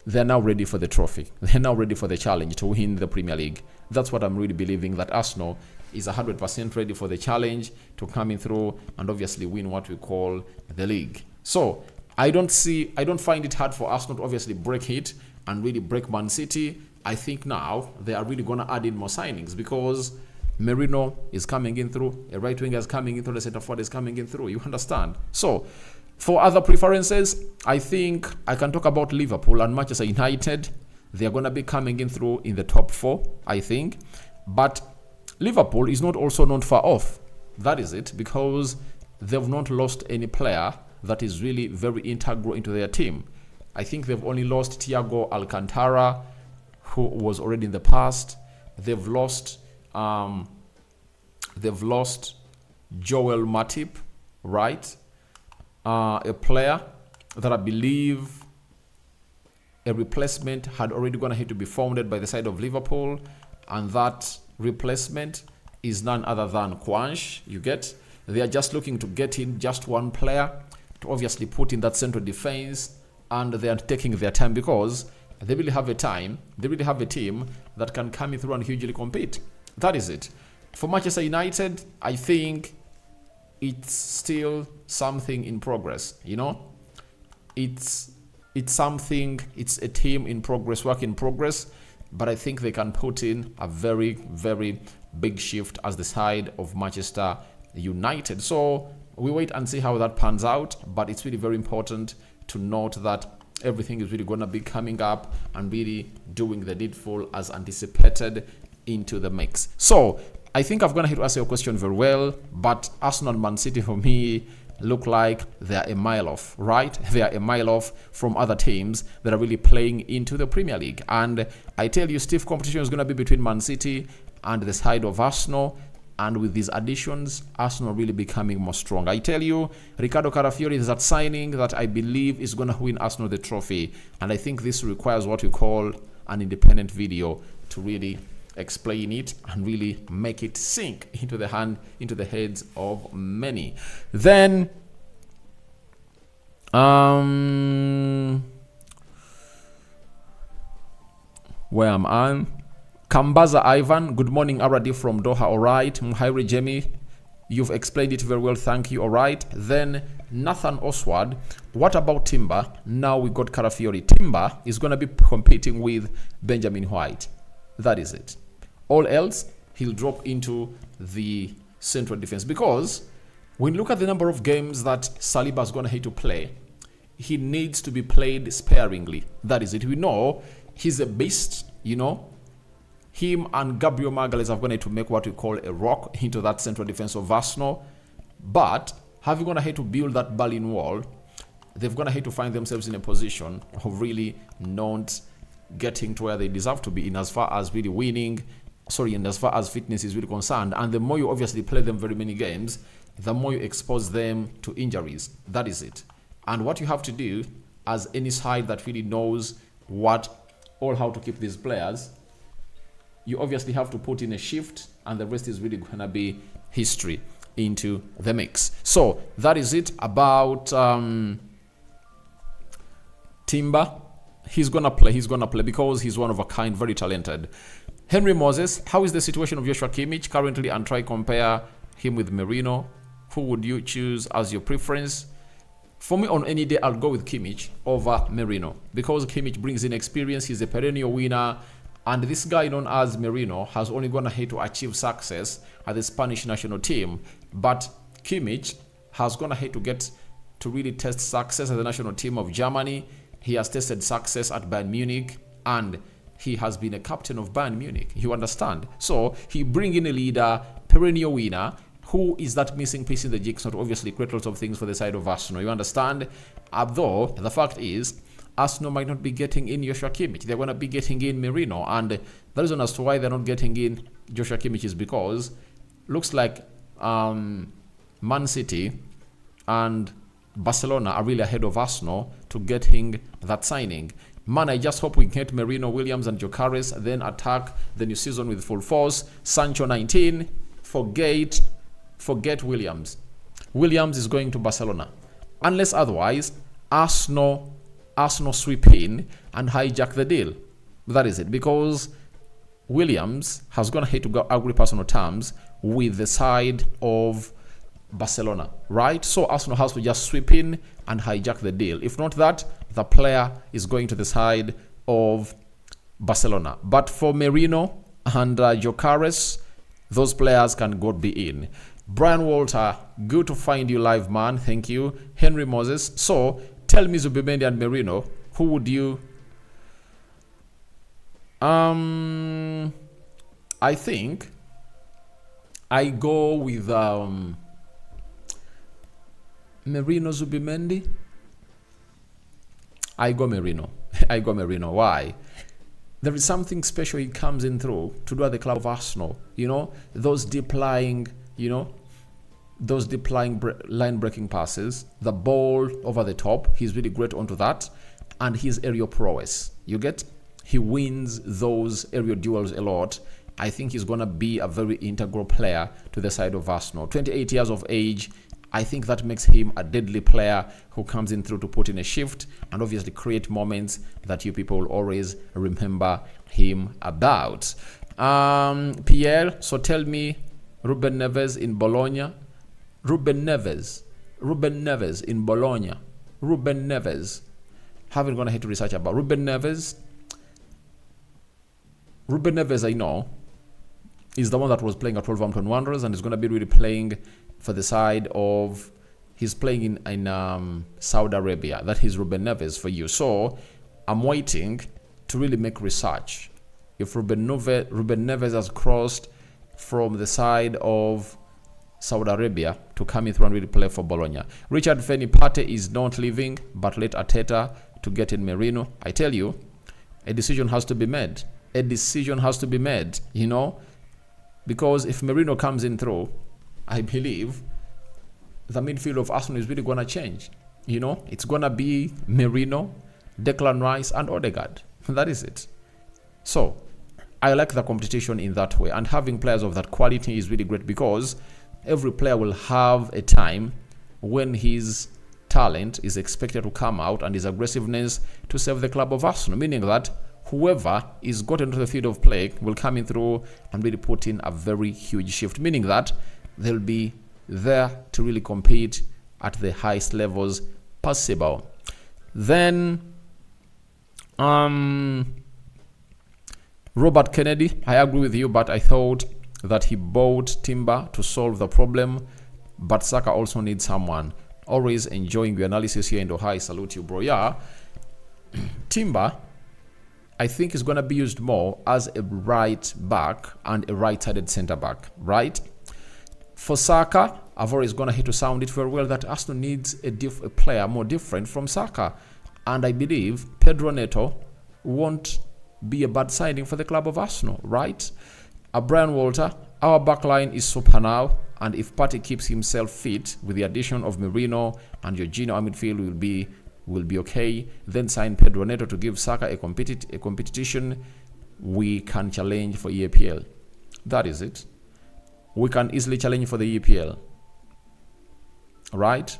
they're now ready for the trophy. They're now ready for the challenge to win the Premier League. That's what I'm really believing, that Arsenal is 100% ready for the challenge to coming through and obviously win what we call the league. So I don't find it hard for Arsenal to obviously break it and really break Man City. I think now they are really going to add in more signings because Merino is coming in through, a right winger is coming in through, the centre forward is coming in through. You understand? So for other preferences, I think I can talk about Liverpool and Manchester United. They are going to be coming in through in the top 4, I think. But Liverpool is not also not far off. That is it, because they've not lost any player that is really very integral into their team. I think they've only lost Thiago Alcantara, who was already in the past. They've lost Joel Matip, right? A player that I believe a replacement had already gone ahead to be founded by the side of Liverpool, and that replacement is none other than Quanch. You get? They are just looking to get in just one player to obviously put in that central defense, and they are taking their time because they really have a team that can come in through and hugely compete. That is it. For Manchester United, I think it's still something in progress. You know, it's something. It's a team in progress, work in progress. But I think they can put in a very, very big shift as the side of Manchester United. So we wait and see how that pans out. But it's really very important to note that everything is really going to be coming up and really doing the needful as anticipated into the mix. So I think I've gone ahead to answer your question very well. But Arsenal and Man City for me look like they're a mile off, right? They are a mile off from other teams that are really playing into the Premier League. And I tell you, stiff competition is going to be between Man City and the side of Arsenal. And with these additions, Arsenal really becoming more strong. I tell you, Riccardo Calafiori is that signing that I believe is going to win Arsenal the trophy. And I think this requires what we call an independent video to really explain it and really make it sink into the heads of many. Then where am I? Kambaza Ivan, good morning, Aradi from Doha. All right. Muhairi Jemi, you've explained it very well, thank you. All right. Then Nathan Oswald, what about Timber? Now we got Calafiori. Timber is going to be competing with Benjamin White. That is it. All else, he'll drop into the central defense. Because when you look at the number of games that Saliba is going to have to play, he needs to be played sparingly. That is it. We know he's a beast, you know. Him and Gabriel Magalhaes are going to make what we call a rock into that central defense of Arsenal. But having going to have to build that Berlin Wall, they've going to have to find themselves in a position of really not getting to where they deserve to be in as far as really winning, and as far as fitness is really concerned. And the more you obviously play them very many games, the more you expose them to injuries. That is it. And what you have to do as any side that really knows how to keep these players, you obviously have to put in a shift, and the rest is really going to be history into the mix. So that is it about Timber. He's gonna play because he's one of a kind, very talented. Henry Moses, how is the situation of Joshua Kimmich currently, and try compare him with Merino? Who would you choose as your preference? For me, on any day, I'll go with Kimmich over Merino because Kimmich brings in experience. He's a perennial winner, and this guy known as Merino has only gone ahead to achieve success at the Spanish national team. But Kimmich has gone ahead to get to really test success at the national team of Germany. He has tested success at Bayern Munich, and he has been a captain of Bayern Munich. You understand? So he bring in a leader, perennial winner, who is that missing piece in the jigsaw to obviously create lots of things for the side of Arsenal. You understand? Although the fact is, Arsenal might not be getting in Joshua Kimmich. They're going to be getting in Merino. And the reason as to why they're not getting in Joshua Kimmich is because looks like Man City and Barcelona are really ahead of Arsenal to getting that signing. Man, I just hope we can get Merino, Williams, and Gyökeres, then attack the new season with full force. Sancho 19. Forget Williams. Williams is going to Barcelona. Unless otherwise, Arsenal sweep in and hijack the deal. That is it. Because Williams has gone ahead to go agree personal terms with the side of Barcelona, right? So Arsenal has to just sweep in and hijack the deal. If not that, the player is going to the side of Barcelona. But for Merino and Gyökeres, those players can go be in. Brian Walter, good to find you live, man. Thank you. Henry Moses. So tell me, Zubimendi and Merino, who would you? I think I go with Merino, Zubimendi. I go Merino. Why? There is something special he comes in through to do at the club of Arsenal. You know, those deep lying line breaking passes, the ball over the top. He's really great onto that, and his aerial prowess. You get? He wins those aerial duels a lot. I think he's gonna be a very integral player to the side of Arsenal. 28 years of age. I think that makes him a deadly player who comes in through to put in a shift and obviously create moments that you people will always remember him about. Pierre, so tell me, Ruben Neves in Bologna. Ruben Neves in Bologna. Ruben Neves. Haven't gone ahead to research about Ruben Neves. Ruben Neves, I know, is the one that was playing at Wolverhampton Wanderers and is going to be really playing for the side of, he's playing in Saudi Arabia. That is Ruben Neves for you. So I'm waiting to really make research. If Ruben Neves has crossed from the side of Saudi Arabia to come in through and really play for Bologna. Richard Feni Pate is not leaving, but let Arteta to get in Merino. I tell you, a decision has to be made. You know, because if Merino comes in through, I believe the midfield of Arsenal is really going to change. You know, it's going to be Merino, Declan Rice, and Odegaard. That is it. So I like the competition in that way, and having players of that quality is really great because every player will have a time when his talent is expected to come out and his aggressiveness to serve the club of Arsenal, meaning that whoever is got into the field of play will come in through and really put in a very huge shift, meaning that they'll be there to really compete at the highest levels possible. Then Robert Kennedy, I agree with you, but I thought that he bought Timber to solve the problem, but Saka also needs someone. Always enjoying your analysis here in Doha. I salute you, bro. Yeah, Timber, I think is going to be used more as a right back and a right-sided centre back, right? For Saka, I've always gone ahead to sound it very well that Arsenal needs a player more different from Saka, and I believe Pedro Neto won't be a bad signing for the club of Arsenal, right? Brian Walter, our backline is super now, and if Partey keeps himself fit with the addition of Merino and Jorginho, our midfield will be okay. Then sign Pedro Neto to give Saka a competition. We can challenge for EPL. That is it. We can easily challenge for the EPL. Right?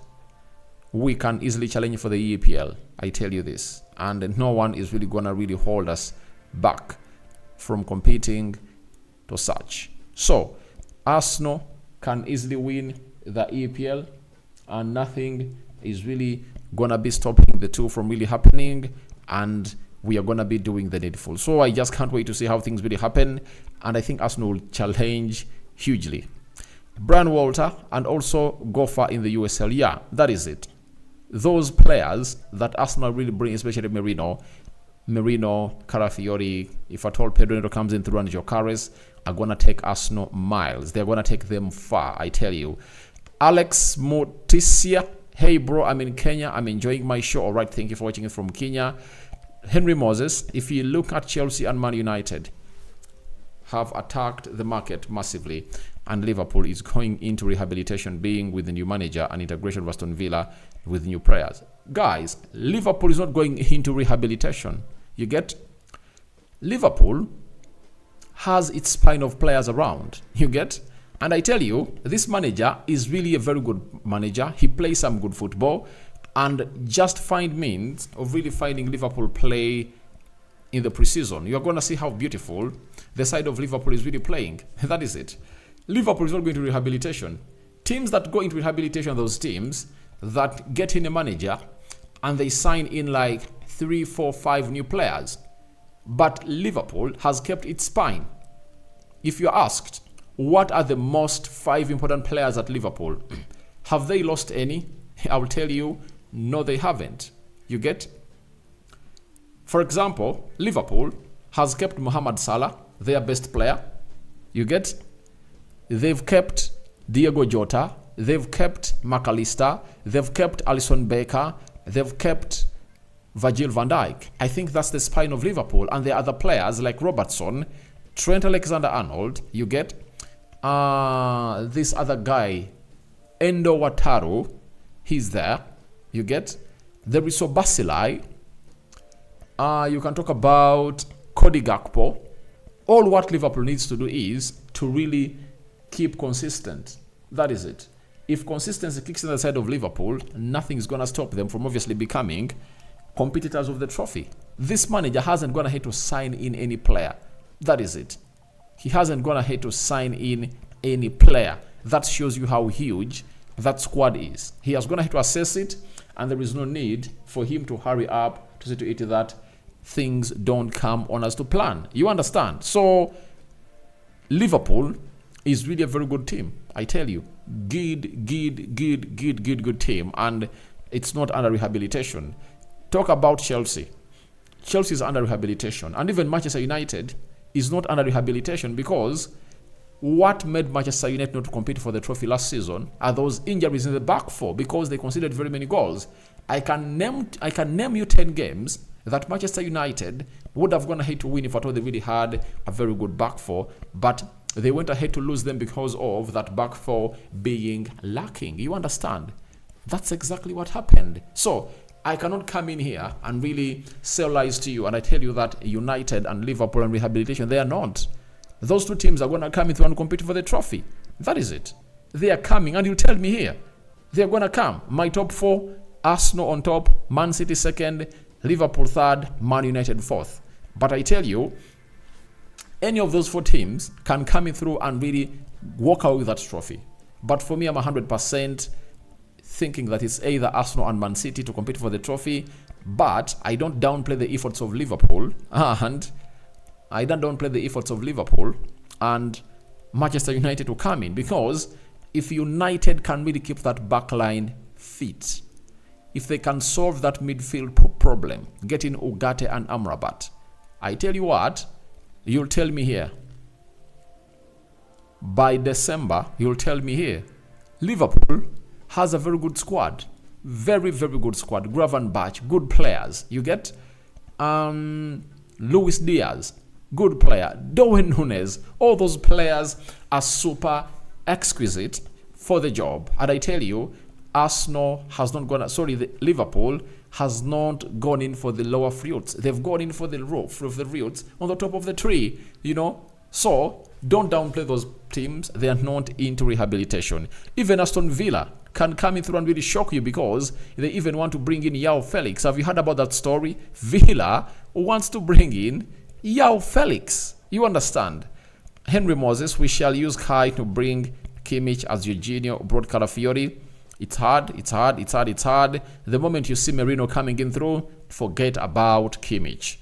We can easily challenge for the EPL. I tell you this. And no one is really going to really hold us back from competing to such. So, Arsenal can easily win the EPL, and nothing is really gonna be stopping the two from really happening, and we are gonna be doing the needful. So I just can't wait to see how things really happen, and I think Arsenal will challenge hugely. Brian Walter and also Gopher in the USL. Yeah, that is it. Those players that Arsenal really bring, especially Merino, Calafiori, if at all Pedro Neto comes in through and Gyökeres, are gonna take Arsenal miles. They're gonna take them far, I tell you. Alex Morticia, hey bro, I'm in Kenya. I'm enjoying my show. All right, thank you for watching it from Kenya. Henry Moses, if you look at Chelsea and Man United, have attacked the market massively, and Liverpool is going into rehabilitation, being with the new manager and integration of Aston Villa with new players. Guys, Liverpool is not going into rehabilitation. You get? Liverpool has its spine of players around. You get? And I tell you, this manager is really a very good manager. He plays some good football and just find means of really finding Liverpool play in the preseason. You're going to see how beautiful the side of Liverpool is really playing. That is it. Liverpool is not going to rehabilitation. Teams that go into rehabilitation are those teams that get in a manager and they sign in like 3, 4, 5 new players. But Liverpool has kept its spine. If you're asked, what are the most 5 important players at Liverpool? Have they lost any? I will tell you, no, they haven't. You get? For example, Liverpool has kept Mohamed Salah, their best player. You get? They've kept Diego Jota. They've kept McAllister. They've kept Alisson Becker. They've kept Virgil van Dijk. I think that's the spine of Liverpool. And there are other players like Robertson, Trent Alexander-Arnold. You get? This other guy, Endo Wataru, he's there. You get? There is Obasilai. You can talk about Cody Gakpo. All what Liverpool needs to do is to really keep consistent. That is it. If consistency kicks in the side of Liverpool, nothing is going to stop them from obviously becoming competitors of the trophy. This manager hasn't gone ahead to sign in any player. That is it. He hasn't gone ahead to sign in any player. That shows you how huge that squad is. He has gone ahead to assess it, and there is no need for him to hurry up to say to it that things don't come on as to plan. You understand? So Liverpool is really a very good team. I tell you, good team, and it's not under rehabilitation. Talk about Chelsea. Chelsea is under rehabilitation, and even Manchester United is not under rehabilitation because what made Manchester United not to compete for the trophy last season are those injuries in the back four because they conceded very many goals. I can name you 10 games that Manchester United would have gone ahead to win if at all they really had a very good back four, but they went ahead to lose them because of that back four being lacking. You understand? That's exactly what happened. So I cannot come in here and really sell lies to you and I tell you that United and Liverpool and rehabilitation, they are not. Those two teams are going to come in and compete for the trophy. That is it. They are coming, and you tell me here, they are going to come. My top 4, Arsenal on top, Man City second, Liverpool third, Man United fourth. But I tell you, any of those 4 teams can come in through and really walk away with that trophy. But for me, I'm 100% thinking that it's either Arsenal and Man City to compete for the trophy. But I don't downplay the efforts of Liverpool, and I don't downplay the efforts of Liverpool and Manchester United to come in, because if United can really keep that back line fit, if they can solve that midfield problem, getting Ugarte and Amrabat, I tell you what, you'll tell me here. By December, you'll tell me here. Liverpool has a very good squad. Very, very good squad. Gravenberch, good players. You get Luis Diaz, good player. Darwin Núñez. All those players are super exquisite for the job. And I tell you, Liverpool has not gone in for the lower fruits. They've gone in for the roof of the roots on the top of the tree, you know. So don't downplay those teams. They are not into rehabilitation. Even Aston Villa can come in through and really shock you because they even want to bring in João Felix. Have you heard about that story? Villa wants to bring in João Felix. You understand? Henry Moses, we shall use Kai to bring Kimmich as Jorginho brought Calafiori. It's hard. The moment you see Merino coming in through, forget about Kimmich.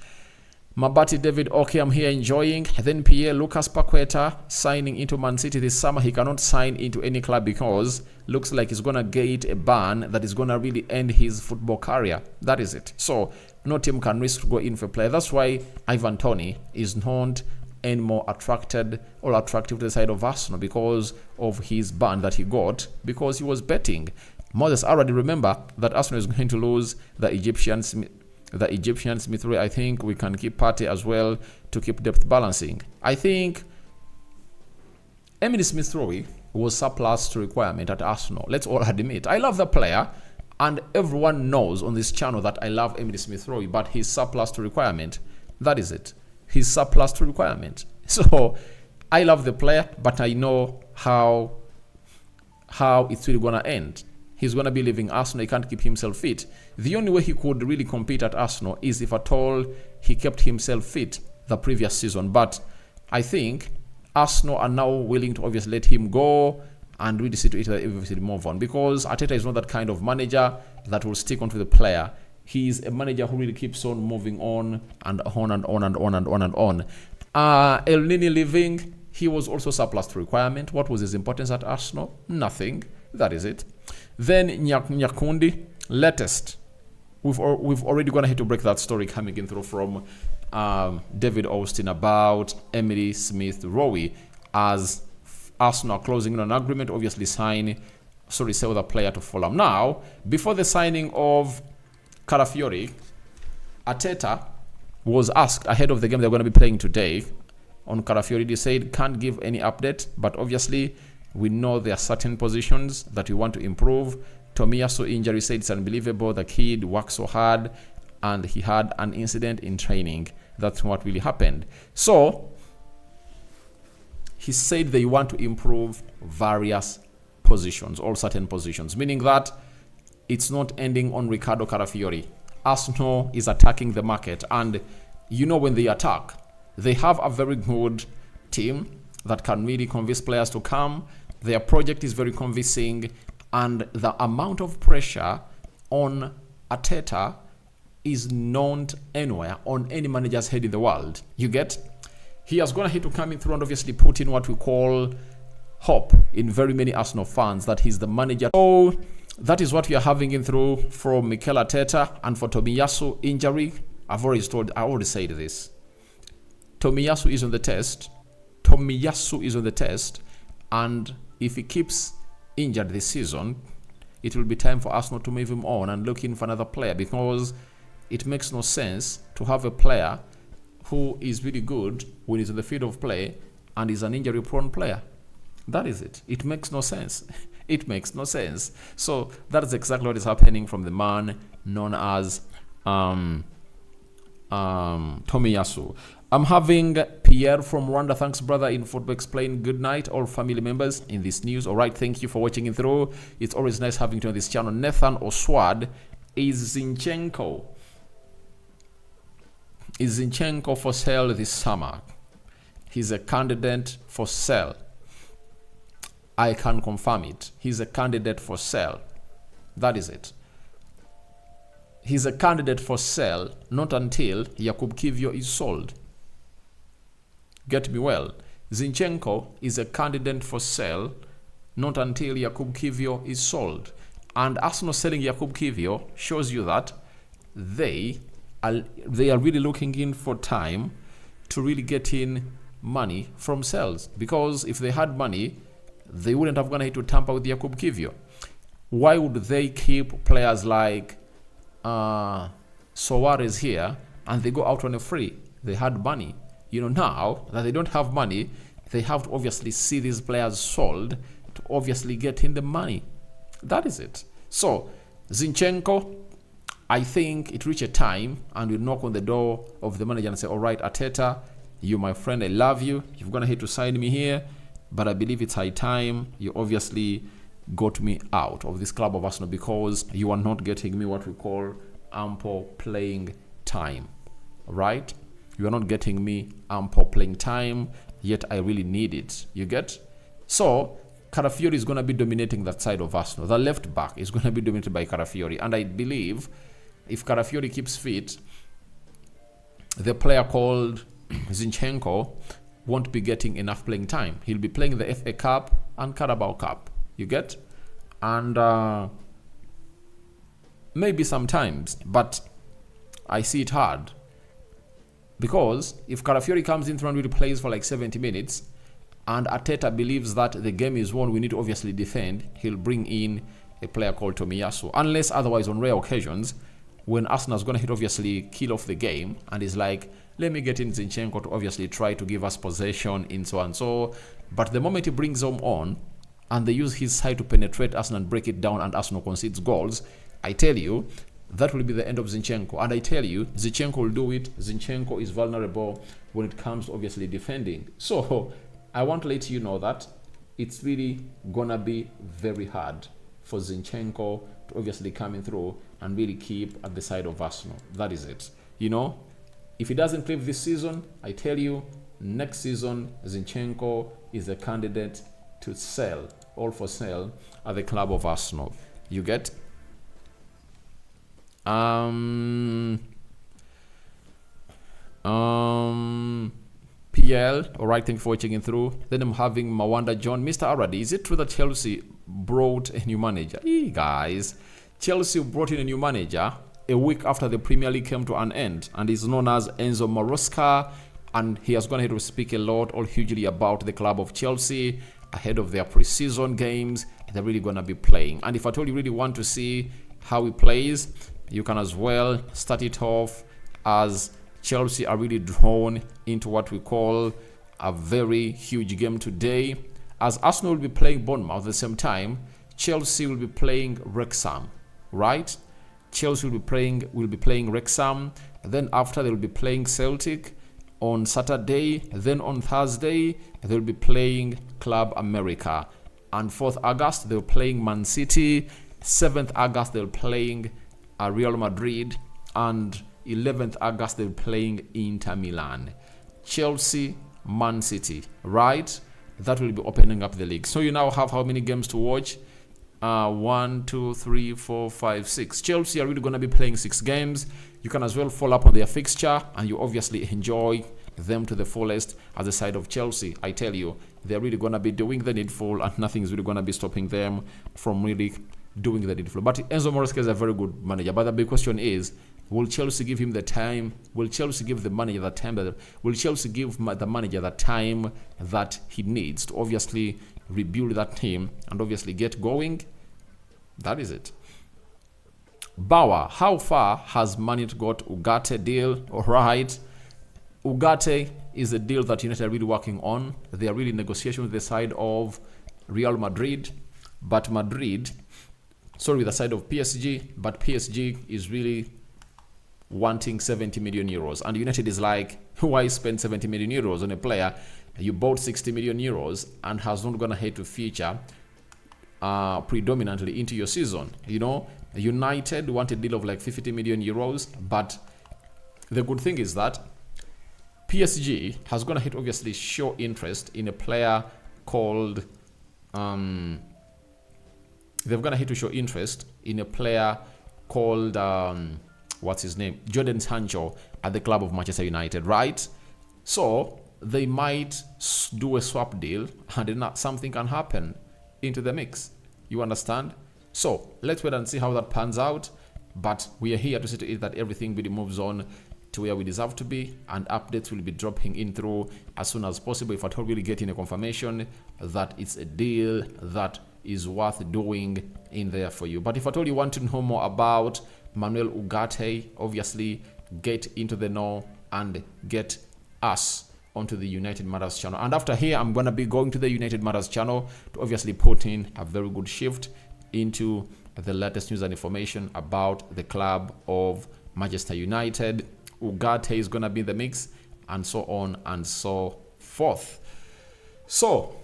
Mabati David, okay, I'm here enjoying. Then Pierre Lucas Paqueta signing into Man City this summer. He cannot sign into any club because looks like he's going to get a ban that is going to really end his football career. That is it. So no team can risk to go in for play. That's why Ivan Toney is not any more attractive to the side of Arsenal because of his ban that he got because he was betting. Moses already remember that Arsenal is going to lose the Egyptian Smith Rowe. I think we can keep Partey as well to keep depth balancing. I think Emily Smith Rowe was surplus to requirement at Arsenal. Let's all admit. I love the player. And everyone knows on this channel that I love Emily Smith Rowe, but he's surplus to requirement. That is it. He's surplus to requirement. So I love the player, but I know how it's really going to end. He's going to be leaving Arsenal. He can't keep himself fit. The only way he could really compete at Arsenal is if at all he kept himself fit the previous season. But I think Arsenal are now willing to obviously let him go and really see to it that everything move on. Because Arteta is not that kind of manager that will stick onto the player. He's a manager who really keeps on moving on and on and on and on and on and on. El Nini leaving, he was also surplus to requirement. What was his importance at Arsenal? Nothing. That is it. Then Nyakundi, latest. We've already gone ahead to break that story coming in through from David Austin about Emily Smith Rowe, as Arsenal closing on an agreement, obviously sell the player to Fulham. Now, before the signing of Calafiori, Arteta was asked ahead of the game they're going to be playing today on Calafiori. They said can't give any update, but obviously we know there are certain positions that we want to improve. Tomiyasu injury, said it's unbelievable. The kid worked so hard and he had an incident in training. That's what really happened. So he said they want to improve various positions, all certain positions, meaning that it's not ending on Riccardo Calafiori. Arsenal is attacking the market, and you know when they attack, they have a very good team that can really convince players to come. Their project is very convincing, and the amount of pressure on Arteta is not anywhere on any manager's head in the world. You get? He has gone ahead to come in through and obviously put in what we call hope in very many Arsenal fans that he's the manager. So that is what we are having in through from Mikel Arteta. And for Tomiyasu injury, I already said this. Tomiyasu is on the test. Tomiyasu is on the test, and if he keeps injured this season, it will be time for Arsenal to move him on and look in for another player, because it makes no sense to have a player who is really good when he's in the field of play and is an injury-prone player. That is it. It makes no sense. It makes no sense. So that is exactly what is happening from the man known as Tomiyasu. I'm having Pierre from Rwanda. Thanks, brother, in Football Explain. Good night, all family members in this news. All right, thank you for watching it through. It's always nice having you on this channel. Nathan Oswad is Zinchenko. Is Zinchenko for sale this summer? He's a candidate for sale. I can confirm it. He's a candidate for sale. That is it. He's a candidate for sale, not until Jakub Kiwior is sold. Get me well. Zinchenko is a candidate for sale, not until Jakub Kiwior is sold. And Arsenal selling Jakub Kiwior shows you that they are really looking in for time to really get in money from sales. Because if they had money, they wouldn't have gone ahead to tamper with Jakub Kiwior. Why would they keep players like Soares here and they go out on a free? They had money. You know, now that they don't have money, they have to obviously see these players sold to obviously get in the money. That is it. So Zinchenko, I think it reached a time and we knock on the door of the manager and say, all right, Arteta, you my friend, I love you. You've gone ahead to sign me here, but I believe it's high time you obviously got me out of this club of Arsenal, because you are not getting me what we call ample playing time. Right? You are not getting me ample playing time, yet I really need it. You get? So Calafiori is going to be dominating that side of Arsenal. The left back is going to be dominated by Calafiori, and I believe if Calafiori keeps fit, the player called Zinchenko won't be getting enough playing time. He'll be playing the FA Cup and Carabao Cup. You get? And maybe sometimes, but I see it hard. Because if Calafiori comes in and really plays for like 70 minutes, and Arteta believes that the game is won, we need to obviously defend, he'll bring in a player called Tomiyasu. Unless otherwise, on rare occasions, when Arsenal's going to obviously kill off the game and is like, let me get in Zinchenko to obviously try to give us possession in so and so. But the moment he brings them on and they use his side to penetrate Arsenal and break it down and Arsenal concedes goals, I tell you, that will be the end of Zinchenko. And I tell you, Zinchenko will do it. Zinchenko is vulnerable when it comes to obviously defending. So I want to let you know that it's really gonna be very hard for Zinchenko to obviously coming through and really keep at the side of Arsenal. That is it. You know, if he doesn't play this season, I tell you, next season Zinchenko is a candidate to sell, all for sale at the club of Arsenal. You get? PL, all right, thank you for checking through. Then I'm having Mawanda John. Mr. Aradi, is it true that Chelsea brought a new manager? Hey guys, Chelsea brought in a new manager a week after the Premier League came to an end, and is known as Enzo Maresca, and he has gone ahead to speak a lot or hugely about the club of Chelsea ahead of their pre-season games they're really gonna be playing. And if at all you really want to see how he plays, you can as well start it off as Chelsea are really drawn into what we call a very huge game today, as Arsenal will be playing Bournemouth at the same time. Chelsea will be playing Wrexham, right? Chelsea will be playing Wrexham. Then after they will be playing Celtic on Saturday. Then on Thursday they will be playing Club America. And 4th August they will playing Man City. 7th August they will playing Real Madrid, and 11th August they're playing Inter Milan. Chelsea, Man City, right? That will be opening up the league. So you now have how many games to watch? 1, 2, 3, 4, 5, 6. Chelsea are really going to be playing 6 games. You can as well follow up on their fixture, and you obviously enjoy them to the fullest as the side of Chelsea. I tell you, they're really going to be doing the needful, and nothing is really going to be stopping them from really doing the needful. But Enzo Maresca is a very good manager. But the big question is, will Chelsea give him the time? Will Chelsea give the manager the time? Will Chelsea give the manager the time that he needs to obviously rebuild that team and obviously get going? That is it. Bauer, how far has Man United got Ugarte deal? All right. Ugarte is a deal that United are really working on. They are really in negotiation with the side of Real Madrid, with the side of PSG, but PSG is really wanting 70 million euros. And United is like, why spend 70 million euros on a player you bought 60 million euros and has not gonna hate to feature predominantly into your season? You know, United want a deal of like 50 million euros, but the good thing is that PSG has gonna hit obviously show interest in a player called they've gonna hit to show interest in a player called what's his name, Jadon Sancho, at the club of Manchester United, right? So they might do a swap deal, and then something can happen into the mix. You understand? So let's wait and see how that pans out. But we are here to see to it that everything really moves on to where we deserve to be, and updates will be dropping in through as soon as possible. If at all really getting a confirmation that it's a deal that is worth doing in there for you. But if at all you want to know more about Manuel Ugarte, obviously get into the know and get us onto the United Matters channel. And after here, I'm going to be going to the United Matters channel to obviously put in a very good shift into the latest news and information about the club of Manchester United. Ugarte is going to be in the mix, and so on and so forth. So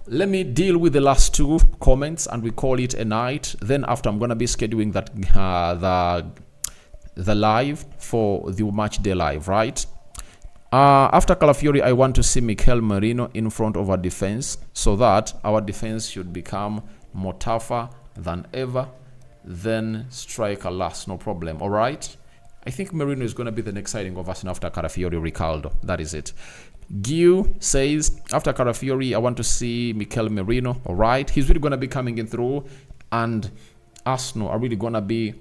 let me deal with the last 2 comments and we call it a night. Then after, I'm going to be scheduling that the live for the match day live, right? After Calafiori, I want to see Mikel Merino in front of our defense, so that our defense should become more tougher than ever. Then striker last, no problem. All right. I think Merino is going to be the next signing of Arsenal after Calafiori, Riccardo. That is it. Gil says, after Calafiori, I want to see Mikel Merino. All right. He's really going to be coming in through, and Arsenal are really going to be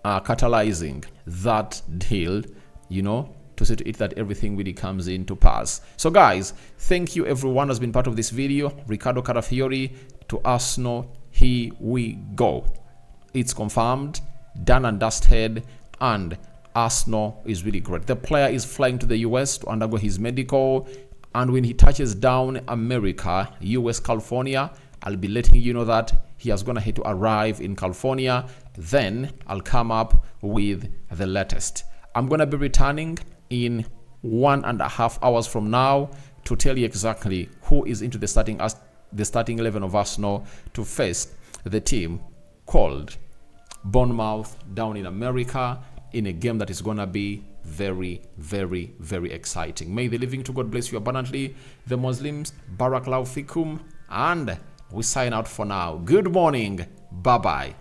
catalyzing that deal, you know, to see to it that everything really comes in to pass. So guys, thank you everyone who's been part of this video. Riccardo Calafiori to Arsenal. Here we go. It's confirmed, done and dusted, and Arsenal is really great. The player is flying to the US to undergo his medical, and when he touches down America, US, California, I'll be letting you know that he is gonna hit to arrive in California. Then I'll come up with the latest. I'm gonna be returning in 1.5 hours from now to tell you exactly who is into the starting 11 of Arsenal to face the team called Bournemouth down in America, in a game that is gonna be very, very, very exciting. May the living to God bless you abundantly. The Muslims, Barakallahu fikum, and we sign out for now. Good morning. Bye-bye.